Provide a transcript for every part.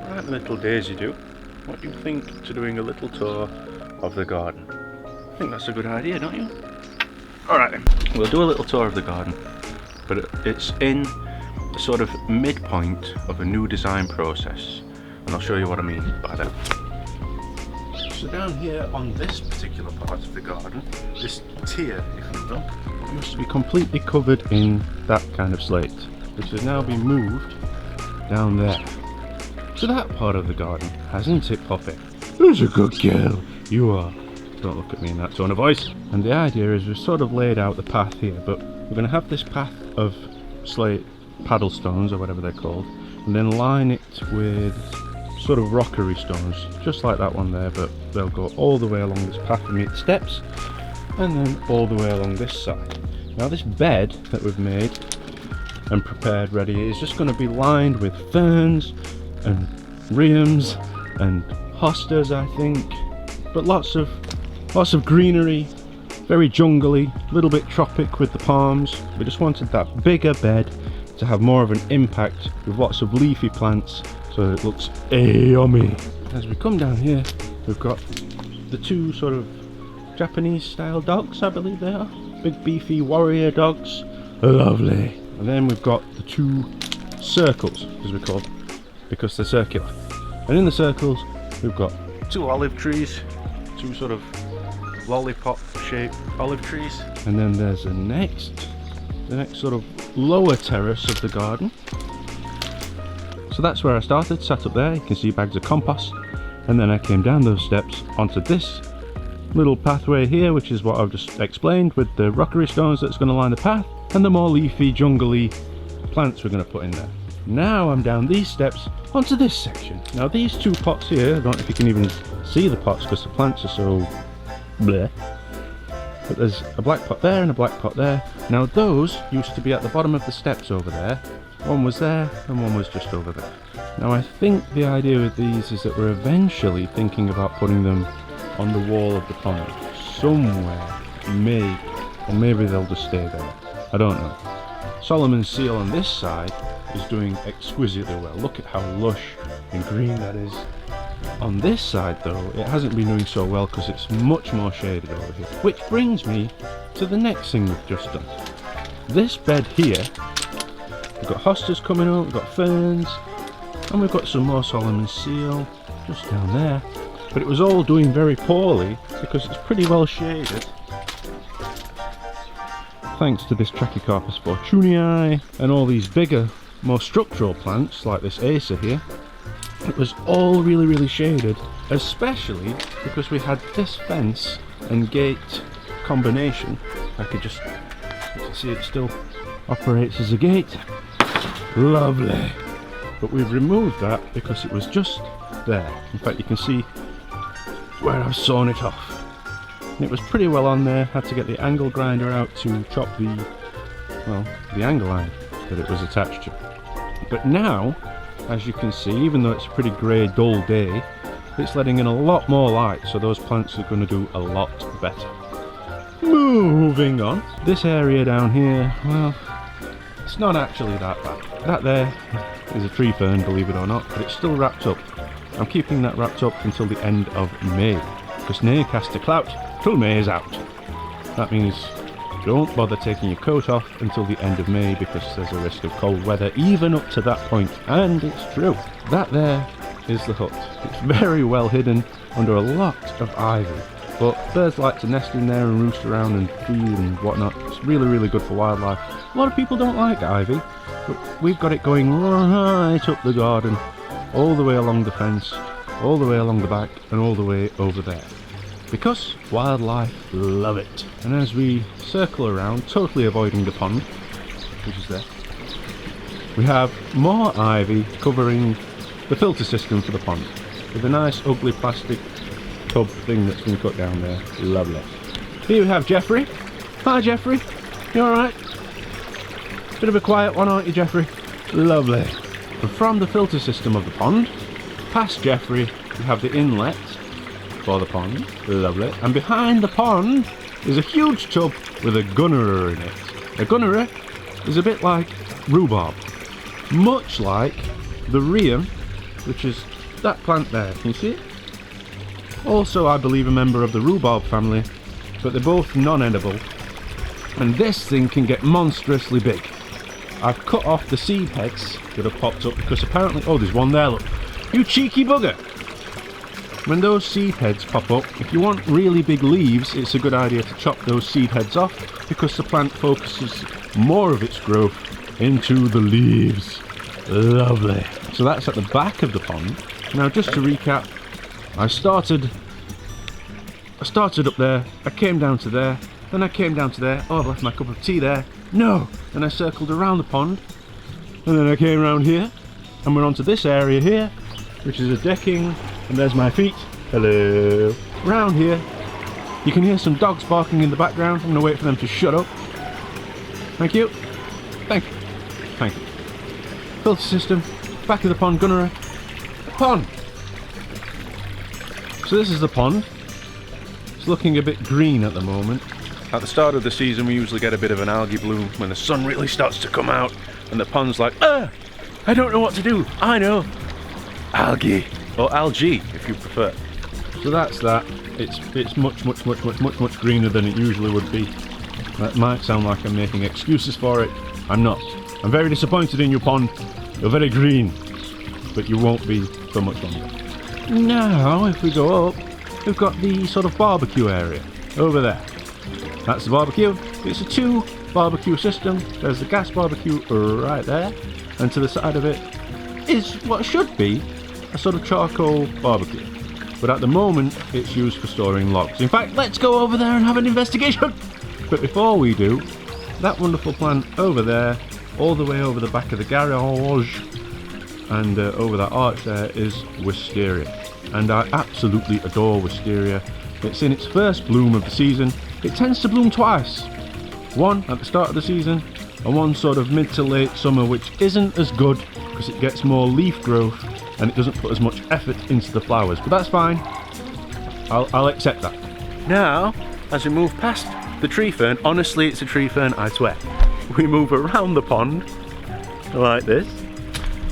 Right, little Daisy do. What do you think to doing a little tour of the garden? I think that's a good idea, don't you? Alright then, we'll do a little tour of the garden, but it's in the sort of midpoint of a new design process, and I'll show you what I mean by that. So down here on this particular part of the garden, this tier, if you will, used to be completely covered in that kind of slate, which has now been moved down there. So that part of the garden, hasn't it, Poppy? Who's a good girl? You are. Don't look at me in that tone of voice. And the idea is we've sort of laid out the path here, but we're going to have this path of slate paddle stones, or whatever they're called, and then line it with sort of rockery stones, just like that one there, but they'll go all the way along this path and meet steps, and then all the way along this side. Now this bed that we've made and prepared ready is just going to be lined with ferns and rheums and hostas, I think, but lots of greenery, very jungly, a little bit tropic with the palms. We just wanted that bigger bed to have more of an impact with lots of leafy plants, so it looks yummy. As we come down here, we've got the two sort of Japanese style dogs, I believe they are, big beefy warrior dogs, lovely. And then we've got the two circles, as we call them, because they're circular. And in the circles we've got two olive trees, two sort of lollipop shaped olive trees, and then there's the next sort of lower terrace of the garden. So that's where I started, sat up there, you can see bags of compost, and then I came down those steps onto this little pathway here, which is what I've just explained, with the rockery stones that's going to line the path and the more leafy jungly plants we're going to put in there. Now I'm down these steps onto this section. Now these two pots here, I don't know if you can even see the pots because the plants are so bleh, but there's a black pot there and a black pot there. Now those used to be at the bottom of the steps over there. One was there and one was just over there. Now I think the idea with these is that we're eventually thinking about putting them on the wall of the pond somewhere, maybe, or maybe they'll just stay there, I don't know. Solomon's seal on this side is doing exquisitely well. Look at how lush and green that is. On this side though, it hasn't been doing so well because it's much more shaded over here. Which brings me to the next thing we've just done. This bed here, we've got hostas coming up, we've got ferns, and we've got some more Solomon's seal just down there. But it was all doing very poorly because it's pretty well shaded, thanks to this Trachycarpus fortunei and all these bigger, more structural plants like this Acer here. It was all really shaded, especially because we had this fence and gate combination. I could just, you can see it still operates as a gate. Lovely. But we've removed that because it was just there. In fact, you can see where I've sawn it off. And it was pretty well on there. Had to get the angle grinder out to chop the angle line that it was attached to. But now, as you can see, even though it's a pretty grey, dull day, it's letting in a lot more light, so those plants are going to do a lot better. Moving on. This area down here, well, it's not actually that bad. That there is a tree fern, believe it or not, but it's still wrapped up. I'm keeping that wrapped up until the end of May, because nae cast a clout till May is out. That means don't bother taking your coat off until the end of May because there's a risk of cold weather even up to that point, and it's true. That there is the hut. It's very well hidden under a lot of ivy, but birds like to nest in there and roost around and feed and whatnot. It's really good for wildlife. A lot of people don't like ivy, but we've got it going right up the garden, all the way along the fence, all the way along the back, and all the way over there. Because wildlife love it. And as we circle around, totally avoiding the pond, which is there, we have more ivy covering the filter system for the pond, with a nice ugly plastic tub thing that's been cut down there. Lovely. Here we have Jeffrey. Hi Jeffrey, you alright? Bit of a quiet one, aren't you Jeffrey? Lovely. And from the filter system of the pond, past Jeffrey, we have the inlet for the pond. Lovely. And behind the pond is a huge tub with a gunnerer in it. A gunnerer is a bit like rhubarb, much like the rheum, which is that plant there, can you see it? Also, I believe a member of the rhubarb family, but they're both non-edible. And this thing can get monstrously big. I've cut off the seed heads that have popped up because apparently, oh, there's one there, look. You cheeky bugger! When those seed heads pop up, if you want really big leaves, it's a good idea to chop those seed heads off because the plant focuses more of its growth into the leaves. Lovely. So that's at the back of the pond. Now just to recap, I started up there, I came down to there, then I came down to there, oh, I've left my cup of tea there, no! Then I circled around the pond, and then I came around here, and we're onto this area here, which is a decking, and there's my feet, hello. Round here, you can hear some dogs barking in the background. I'm going to wait for them to shut up. Thank you. Thank you. Thank you. Filter system, back of the pond, gunnery. Pond! So this is the pond. It's looking a bit green at the moment. At the start of the season we usually get a bit of an algae bloom when the sun really starts to come out and the pond's like, I don't know what to do. I know. Algae. Or algae if you prefer. So that's that. It's much greener than it usually would be. That might sound like I'm making excuses for it. I'm not. I'm very disappointed in your pond. You're very green, but you won't be for much longer. Now, if we go up, we've got the sort of barbecue area over there. That's the barbecue. It's a 2 barbecue system. There's the gas barbecue right there, and to the side of it is what should be a sort of charcoal barbecue. But at the moment, it's used for storing logs. In fact, let's go over there and have an investigation. But before we do, that wonderful plant over there, all the way over the back of the garage, and over that arch there is wisteria. And I absolutely adore wisteria. It's in its first bloom of the season. It tends to bloom twice. One at the start of the season, and one sort of mid to late summer, which isn't as good because it gets more leaf growth and it doesn't put as much effort into the flowers. But that's fine. I'll accept that. Now, as we move past the tree fern, honestly it's a tree fern, I swear. We move around the pond like this.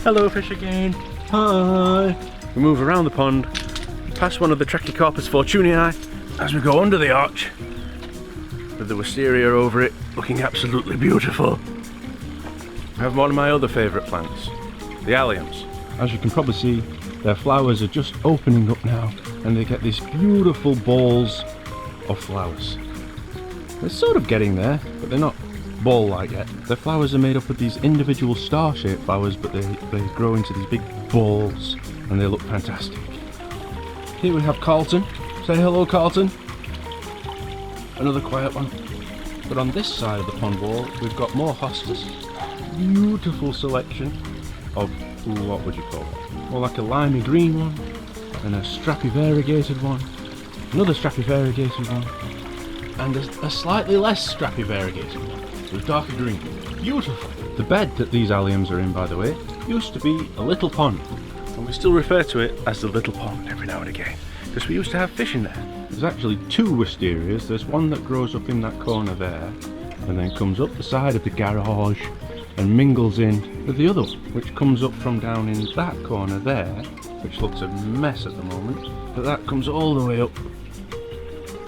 Hello fish again. Hi. We move around the pond, past one of the Trachycarpus fortunei, as we go under the arch, with the wisteria over it, looking absolutely beautiful. I have one of my other favourite plants, the alliums. As you can probably see, their flowers are just opening up now, and they get these beautiful balls of flowers. They're sort of getting there, but they're not ball-like yet. Their flowers are made up of these individual star-shaped flowers, but they grow into these big balls, and they look fantastic. Here we have Carlton. Say hello, Carlton. Another quiet one. But on this side of the pond wall, we've got more hostas. Beautiful selection of, what would you call it? More like a limey green one, and a strappy variegated one, another strappy variegated one, and a slightly less strappy variegated one, with darker green. Beautiful! The bed that these alliums are in, by the way, used to be a little pond, and we still refer to it as the little pond every now and again, because we used to have fish in there. There's actually 2 wisterias. There's one that grows up in that corner there, and then comes up the side of the garage and mingles in with the other one, which comes up from down in that corner there, which looks a mess at the moment, but that comes all the way up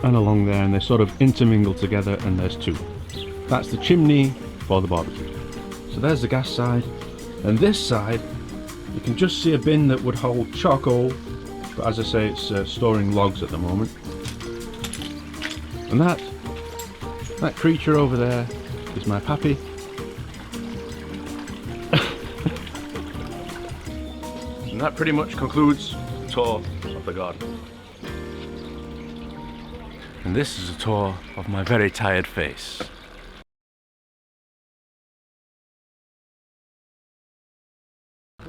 and along there, and they sort of intermingle together, and there's 2. That's the chimney for the barbecue. So there's the gas side, and this side you can just see a bin that would hold charcoal, but as I say, it's storing logs at the moment. And that creature over there is my pappy. And that pretty much concludes the tour of the garden. And this is a tour of my very tired face.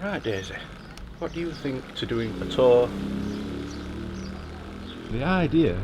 Right, Daisy, what do you think to doing a tour? The idea